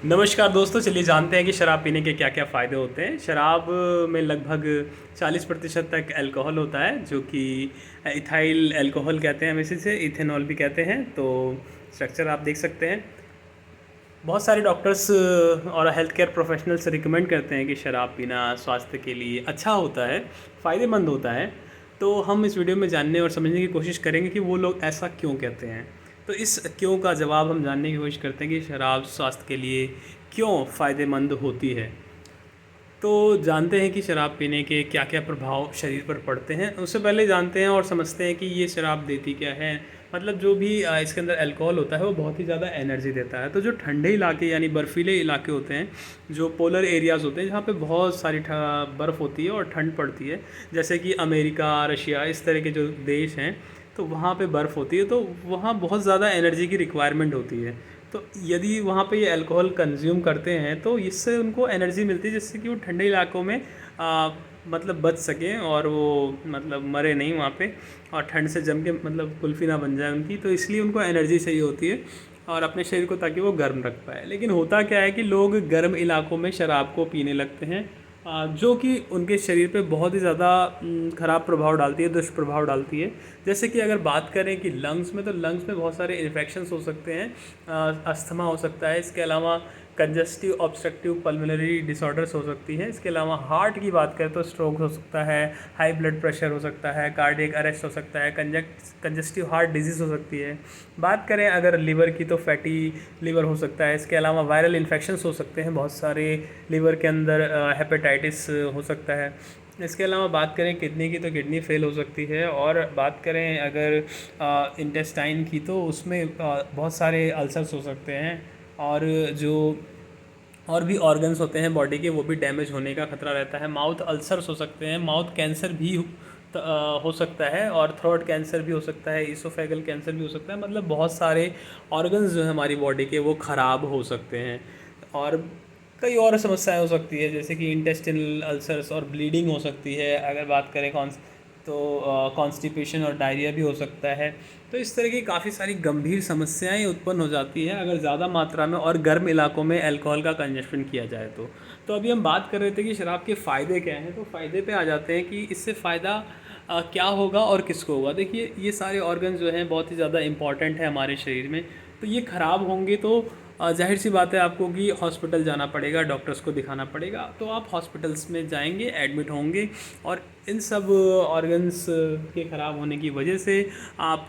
नमस्कार दोस्तों, चलिए जानते हैं कि शराब पीने के क्या क्या फ़ायदे होते हैं। शराब में लगभग 40% तक अल्कोहल होता है, जो कि इथाइल अल्कोहल कहते हैं, हम इसे इथेनॉल भी कहते हैं। तो स्ट्रक्चर आप देख सकते हैं। बहुत सारे डॉक्टर्स और हेल्थ केयर प्रोफेशनल्स रिकमेंड करते हैं कि शराब पीना स्वास्थ्य के लिए अच्छा होता है, फ़ायदेमंद होता है। तो हम इस वीडियो में जानने और समझने की कोशिश करेंगे कि वो लोग ऐसा क्यों कहते हैं। तो इस क्यों का जवाब हम जानने की कोशिश करते हैं कि शराब स्वास्थ्य के लिए क्यों फ़ायदेमंद होती है। तो जानते हैं कि शराब पीने के क्या क्या प्रभाव शरीर पर पड़ते हैं। उससे पहले जानते हैं और समझते हैं कि ये शराब देती क्या है। मतलब जो भी इसके अंदर अल्कोहल होता है वो बहुत ही ज़्यादा एनर्जी देता है। तो जो ठंडे इलाके यानी बर्फीले इलाके होते हैं, जो पोलर एरियाज़ होते हैं, जहाँ पे बहुत सारी बर्फ़ होती है और ठंड पड़ती है, जैसे कि अमेरिका, रशिया, इस तरह के जो देश हैं, तो वहाँ पे बर्फ़ होती है, तो वहाँ बहुत ज़्यादा एनर्जी की रिक्वायरमेंट होती है। तो यदि वहाँ पे ये अल्कोहल कंज्यूम करते हैं तो इससे उनको एनर्जी मिलती है, जिससे कि वो ठंडे इलाकों में मतलब बच सकें और वो मतलब मरे नहीं वहाँ पे, और ठंड से जम के मतलब कुल्फ़ी ना बन जाए उनकी। तो इसलिए उनको एनर्जी चाहिए होती है और अपने शरीर को, ताकि वो गर्म रख पाए। लेकिन होता क्या है कि लोग गर्म इलाकों में शराब को पीने लगते हैं, जो कि उनके शरीर पे बहुत ही ज़्यादा ख़राब प्रभाव डालती है, दुष्प्रभाव डालती है। जैसे कि अगर बात करें कि लंग्स में, तो लंग्स में बहुत सारे इन्फेक्शंस हो सकते हैं, अस्थमा हो सकता है, इसके अलावा कंजस्टिव ऑब्स्ट्रक्टिव पल्मोनरी डिसऑर्डर्स हो सकती है। इसके अलावा हार्ट की बात करें तो स्ट्रोक हो सकता है, हाई ब्लड प्रेशर हो सकता है, कार्डियक अरेस्ट हो सकता है, कंजस्टिव हार्ट डिजीज़ हो सकती है। बात करें अगर लिवर की, तो फैटी लिवर हो सकता है। इसके अलावा वायरल इन्फेक्शंस हो सकते हैं बहुत सारे, लिवर के अंदर हेपेटाइटिस हो सकता है। इसके अलावा बात करें किडनी की, तो किडनी फेल हो सकती है। और बात करें अगर इंटेस्टाइन की, तो उसमें बहुत सारे अल्सर्स हो सकते हैं, और जो और भी ऑर्गन्स होते हैं बॉडी के, वो भी डैमेज होने का खतरा रहता है। माउथ अल्सर्स हो सकते हैं, माउथ कैंसर भी हो सकता है, और थ्रोट कैंसर भी हो सकता है, इसोफेगल कैंसर भी हो सकता है। मतलब बहुत सारे ऑर्गन्स जो हैं हमारी बॉडी के, वो ख़राब हो सकते हैं। और कई और समस्याएं हो सकती है, जैसे कि इंटेस्टिनल अल्सर्स और ब्लीडिंग हो सकती है। अगर बात करें तो कॉन्स्टिपेशन और डायरिया भी हो सकता है। तो इस तरह की काफ़ी सारी गंभीर समस्याएं उत्पन्न हो जाती है अगर ज़्यादा मात्रा में और गर्म इलाकों में अल्कोहल का कंजप्शन किया जाए तो अभी हम बात कर रहे थे कि शराब के फ़ायदे क्या हैं, तो फ़ायदे पे आ जाते हैं कि इससे फ़ायदा क्या होगा और किसको होगा। देखिए, ये सारे ऑर्गन जो हैं बहुत ही ज़्यादा इंपॉर्टेंट है हमारे शरीर में। तो ये ख़राब होंगे तो जाहिर सी बात है आपको कि हॉस्पिटल जाना पड़ेगा, डॉक्टर्स को दिखाना पड़ेगा। तो आप हॉस्पिटल्स में जाएंगे, एडमिट होंगे, और इन सब ऑर्गन्स के ख़राब होने की वजह से आप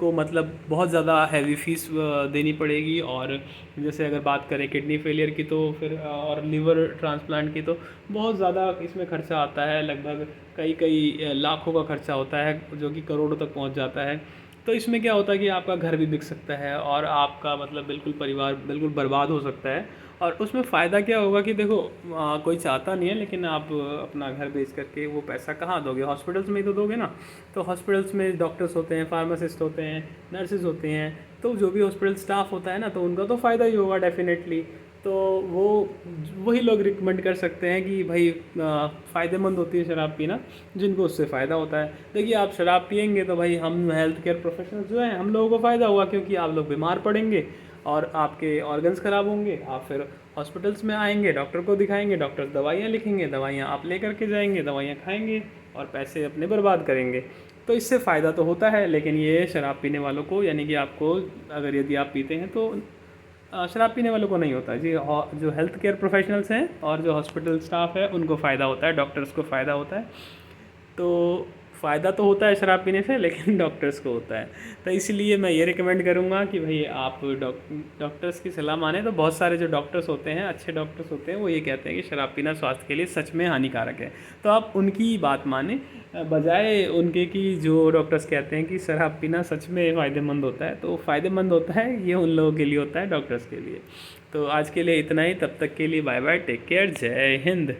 को मतलब बहुत ज़्यादा हैवी फीस देनी पड़ेगी। और जैसे अगर बात करें किडनी फेलियर की, तो फिर और लिवर ट्रांसप्लांट की, तो बहुत ज़्यादा इसमें खर्चा आता है। लगभग कई कई लाखों का खर्चा होता है, जो कि करोड़ों तक पहुंच जाता है। तो इसमें क्या होता है कि आपका घर भी बिक सकता है, और आपका मतलब बिल्कुल परिवार बिल्कुल बर्बाद हो सकता है। और उसमें फ़ायदा क्या होगा कि देखो, कोई चाहता नहीं है, लेकिन आप अपना घर बेच करके वो पैसा कहाँ दोगे? हॉस्पिटल्स में ही तो दोगे ना। तो हॉस्पिटल्स में डॉक्टर्स होते हैं, फार्मासिस्ट होते हैं, नर्सेज होते हैं, तो जो भी हॉस्पिटल स्टाफ होता है ना, तो उनका तो फ़ायदा ही होगा डेफिनेटली। तो वो वही लोग रिकमेंड कर सकते हैं कि भाई फ़ायदेमंद होती है शराब पीना, जिनको उससे फ़ायदा होता है। देखिए, आप शराब पियेंगे तो भाई हम हेल्थ केयर प्रोफेशनल्स जो हैं, हम लोगों को फ़ायदा होगा, क्योंकि आप लोग बीमार पड़ेंगे और आपके ऑर्गन्स ख़राब होंगे। आप फिर हॉस्पिटल्स में आएंगे, डॉक्टर को दिखाएंगे, डॉक्टर दवाइयाँ लिखेंगे, दवाइयाँ आप ले करके जाएंगे, दवाइयाँ खाएंगे और पैसे अपने बर्बाद करेंगे। तो इससे फ़ायदा तो होता है, लेकिन ये शराब पीने वालों को, यानी कि आपको, अगर यदि आप पीते हैं तो शराब पीने वालों को नहीं होता जी। जो हेल्थ केयर प्रोफेशनल्स हैं और जो हॉस्पिटल स्टाफ है, उनको फ़ायदा होता है, डॉक्टर्स को फ़ायदा होता है। तो फ़ायदा तो होता है शराब पीने से, लेकिन डॉक्टर्स को होता है। तो इसलिए मैं ये रिकमेंड करूँगा कि भाई आप डॉक्टर्स की सलाह माने। तो बहुत सारे जो डॉक्टर्स होते हैं, अच्छे डॉक्टर्स होते हैं, वो ये कहते हैं कि शराब पीना स्वास्थ्य के लिए सच में हानिकारक है। तो आप उनकी बात माने, बजाय उनके कि जो डॉक्टर्स कहते हैं कि शराब पीना सच में फ़ायदेमंद होता है। तो फ़ायदेमंद होता है, ये उन लोगों के लिए होता है, डॉक्टर्स के लिए। तो आज के लिए इतना ही, तब तक के लिए बाय बाय, टेक केयर, जय हिंद।